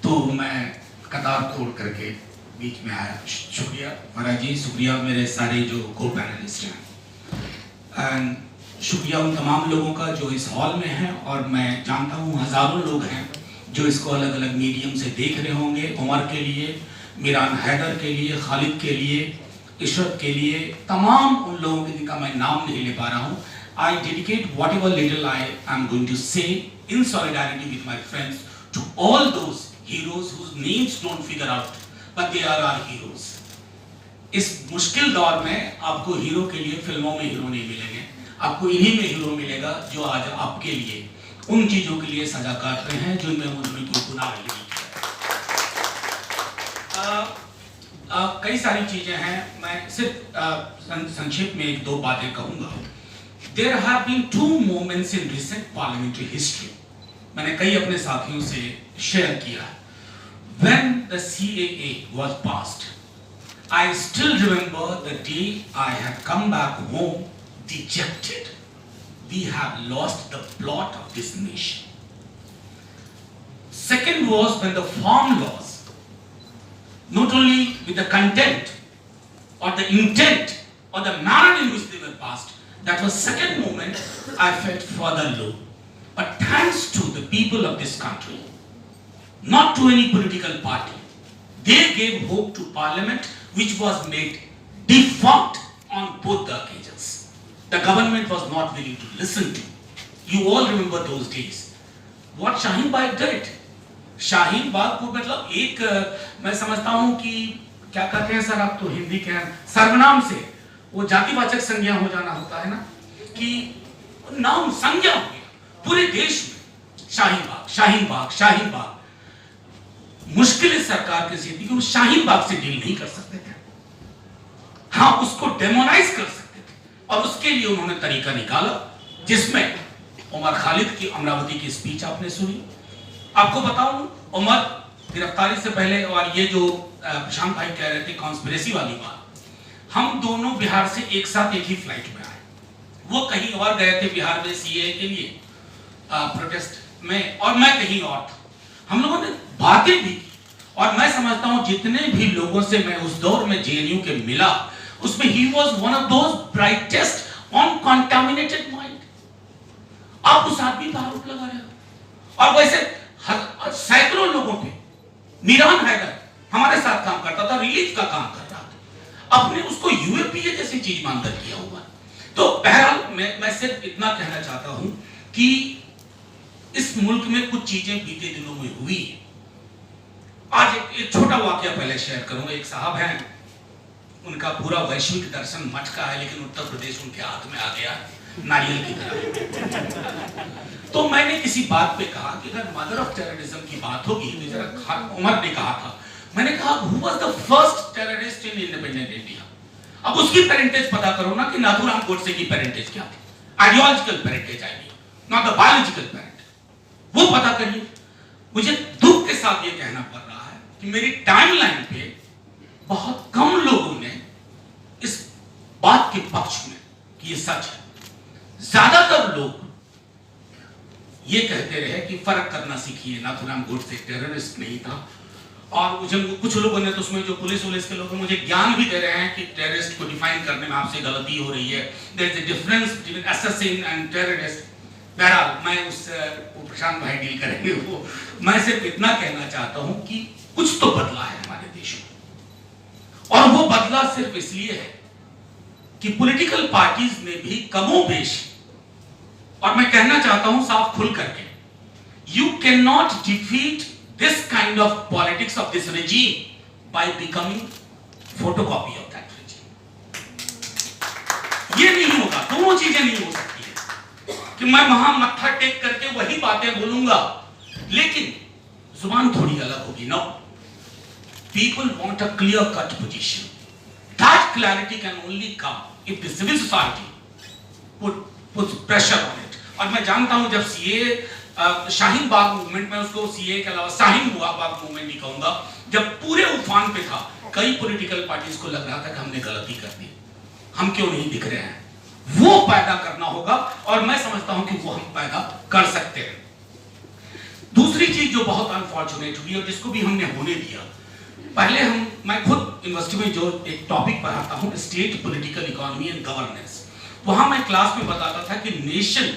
तो मैं कतार तोड़ करके बीच में आया। शुक्रिया महाराज जी, शुक्रिया मेरे सारे जो को पैनलिस्ट हैं, एंड शुक्रिया उन तमाम लोगों का जो इस हॉल में हैं, और मैं जानता हूँ हज़ारों लोग हैं जो इसको अलग अलग मीडियम से देख रहे होंगे। उमर के लिए, मीरान हैदर के लिए, खालिद के लिए, इशरत के लिए, तमाम उन लोगों के जिनका मैं नाम नहीं ले पा रहा हूँ। I dedicate whatever little I am going to say in solidarity with my friends to all those heroes whose names don't figure out, but they are our heroes. इस मुश्किल दौर में आपको हीरो के लिए फिल्मों में हीरो नहीं मिलेंगे, आपको इन्हीं में हीरो मिलेगा जो आज आपके लिए उन चीजों के लिए सजा काट रहे हैं जिनमें उन्होंने कोई गुनाह नहीं किया। कई सारी चीजें हैं, मैं सिर्फ संक्षेप में एक दो बातें कहूंगा। There have been two moments in recent parliamentary history. मैंने कई अपने साथियों से शेयर किया। When the CAA was passed, I still remember the day I had come back home dejected. We have lost the plot of this nation. Second was when the farm laws, not only with the content or the intent or the manner in which they were passed, that was second moment I felt further low. But thanks to the people of this country, not to any political party, they gave hope to Parliament, which was made defunct on both the occasions. The government was not willing to listen to. You all remember those days. What Shaheen Bagh did. Shaheen Bagh को मतलब एक मैं समझता हूँ कि क्या कहते हैं सर, आप तो हिंदी के सर्वनाम से वो जातिवाचक संज्ञा हो जाना होता है ना, कि नाम संज्ञा हो गया पूरे देश में। शाहीन बाग, शाहीन बाग, शाहीन बाग। मुश्किल इस सरकार की स्थिति कि वो शाहीन बाग से डील नहीं कर सकते थे, हाँ उसको डेमोनाइज कर सकते थे, और उसके लिए उन्होंने तरीका निकाला जिसमें उमर खालिद की अमरावती की स्पीच आपने सुनी। आपको बताऊं, उमर गिरफ्तारी से पहले, और ये जो प्रशांत भाई कह रहे थे कॉन्स्पिरेसी वाली बात, हम दोनों बिहार से एक साथ एक ही फ्लाइट में आए। वो कहीं और गए थे बिहार में सीए के लिए प्रोटेस्ट में, और मैं कहीं और था। हम लोगों ने बातें भी की, और मैं समझता हूं जितने भी लोगों से मैं उस दौर में जेएनयू के मिला, उसमें he was one of those brightest on contaminated mind. आप उस आदमी पर आरोप लगा रहे हो, और वैसे सैकड़ों लोगों पे, मीरान हैदर हमारे साथ काम करता था, रिलीफ का काम कर रहा था, अपने उसको यूएपीए जैसी चीज मानकर किया हुआ। तो बहरहाल मैं सिर्फ इतना कहना चाहता हूं कि इस मुल्क में कुछ चीजें बीते दिनों में हुई। आज एक छोटा वाकया पहले शेयर करूंगा। एक साहब हैं, उनका पूरा वैश्विक दर्शन मठ का है, लेकिन उत्तर प्रदेश उनके हाथ में आ गया नारियल की तरह। तो मैंने किसी बात पे कहा कि अगर मदर ऑफ टेररिज्म की बात होगी तो जरा उमर ने कहा था, मैंने कहा who was the first terrorist in independent India. अब उसकी पेरेंटेज पता करो ना, कि नाथुराम गोडसे की पेरेंटेज क्या थी, ideological parentage I mean, not the biological parent, वो पता करिए। मुझे दुख के साथ ये कहना पड़ रहा है कि मेरी टाइमलाइन पे बहुत कम लोगों ने इस बात के पक्ष में कि ये सच है। ज्यादातर लोग ये कहते रहे कि फर्क करना सीखिए, नाथुराम गोडसे टेररिस्ट नहीं था। और मुझे कुछ लोगों ने तो उसमें जो पुलिस के लोग मुझे ज्ञान भी दे रहे हैं कि टेररिस्ट को डिफाइन करने में आपसे गलती हो रही है, there is a difference between assassin and terrorist. बहरहाल मैं उससे प्रशांत भाई डील करेंगे वो। मैं सिर्फ इतना कहना चाहता हूं कि कुछ तो बदला है हमारे देश में, और वो बदला सिर्फ इसलिए है कि पॉलिटिकल पार्टीज में भी कमोबेश, और मैं कहना चाहता हूं साफ खुल करके, you can not defeat this kind of politics of this regime by becoming photocopy of that regime. ये नहीं होगा, दोनों चीजें नहीं हो सकती है कि मैं वहां मत्था टेक करके वही बातें बोलूंगा, लेकिन जुबान थोड़ी अलग होगी। No, people want a clear cut position. That clarity can only come if the civil society puts pressure on it. और मैं जानता हूं जब सीए शाहीन बाग मूवमेंट में, उसको सीए के अलावा शाहीन बाग मूवमेंट नहीं कहूंगा, जब पूरे उफान पे था, कई पॉलिटिकल पार्टीज को लग रहा था कि हमने गलती कर दी, हम क्यों नहीं दिख रहे हैं। वो पैदा करना होगा, और मैं समझता हूं कि वो हम पैदा कर सकते हैं। दूसरी चीज जो बहुत अनफॉर्चुनेट हुई और जिसको भी हमने होने दिया, पहले मैं खुद यूनिवर्सिटी में जो एक टॉपिक पढ़ाता हूँ, state political economy and governance, वहां मैं क्लास में बताता था कि nation,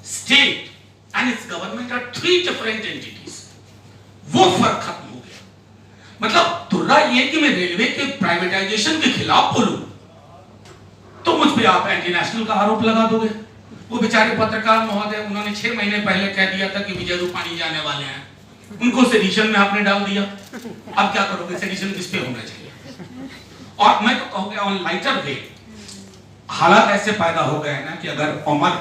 state and its government are 3 different entities. वो फर्क खत्म हो गया। मतलब तुर्रा ये कि मैं रेलवे के प्राइवेटाइजेशन के खिलाफ बोलूं तो मुझ पे आप एंटी नेशनल का आरोप लगा दोगे। वो बेचारे पत्रकार महोदय, उन्होंने 6 महीने पहले कह दिया था कि विजय रूपाणी जाने वाले हैं, उनको सेडिशन में आपने डाल दिया। अब क्या करोगे? सेडिशन किस पे होना चाहिए? और मैं तो कहूंगा ऑन लाइटर वे, हालात ऐसे पैदा हो गए ना कि अगर उमर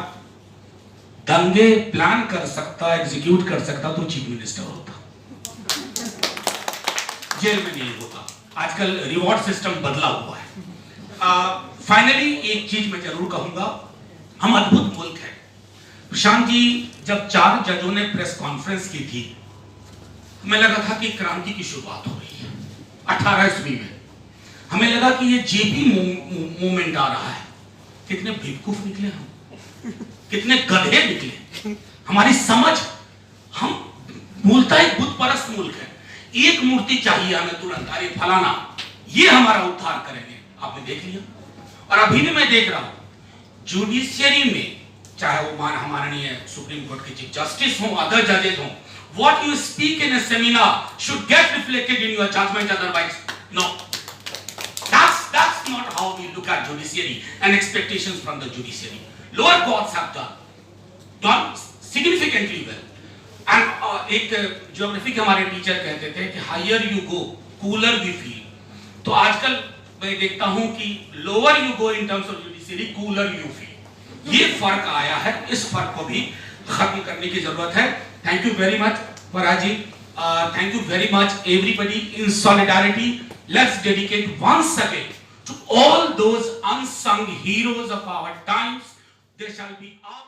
दंगे प्लान कर सकता, एग्जीक्यूट कर सकता तो चीफ मिनिस्टर होता, जेल में नहीं होता। आजकल रिवॉर्ड सिस्टम बदला हुआ है। फाइनली एक चीज मैं जरूर कहूंगा, हम अद्भुत मुल्क है। प्रशांत जी, जब 4 जजों ने प्रेस कॉन्फ्रेंस की थी, हमें लगा था कि क्रांति की शुरुआत हो रही है 18 ईस्वी में। हमें लगा कि ये जेपी मूवमेंट आ रहा है। कितने बेवकूफ निकले हम, कितने गधे निकले। हमारी समझ, हम मूलतः एक बुत परस्त मुल्क है। एक मूर्ति चाहिए हमें तुरंत, अरे फलाना, ये हमारा उद्धार करेंगे। आपने देख लिया। और अभी भी मैं देख रहा हूं जुडिशियरी में, चाहे वो हमारे सुप्रीम कोर्ट के चीफ जस्टिस हो, अदर जजेस हो, what you speak in a seminar should get reflected in your judgment, otherwise no. That's not how we look at judiciary and expectations from the judiciary. Lower courts have done significantly well. And एक geography के हमारे teacher कहते थे कि higher you go, cooler we feel. तो आजकल मैं देखता हूं कि lower you go in terms of judiciary, cooler you feel. ये फर्क आया है, इस फर्क को भी खत्म करने की जरूरत है। Thank you very much, Paraji. Thank you very much, everybody. In solidarity, let's dedicate once again to all those unsung heroes of our times. They shall be our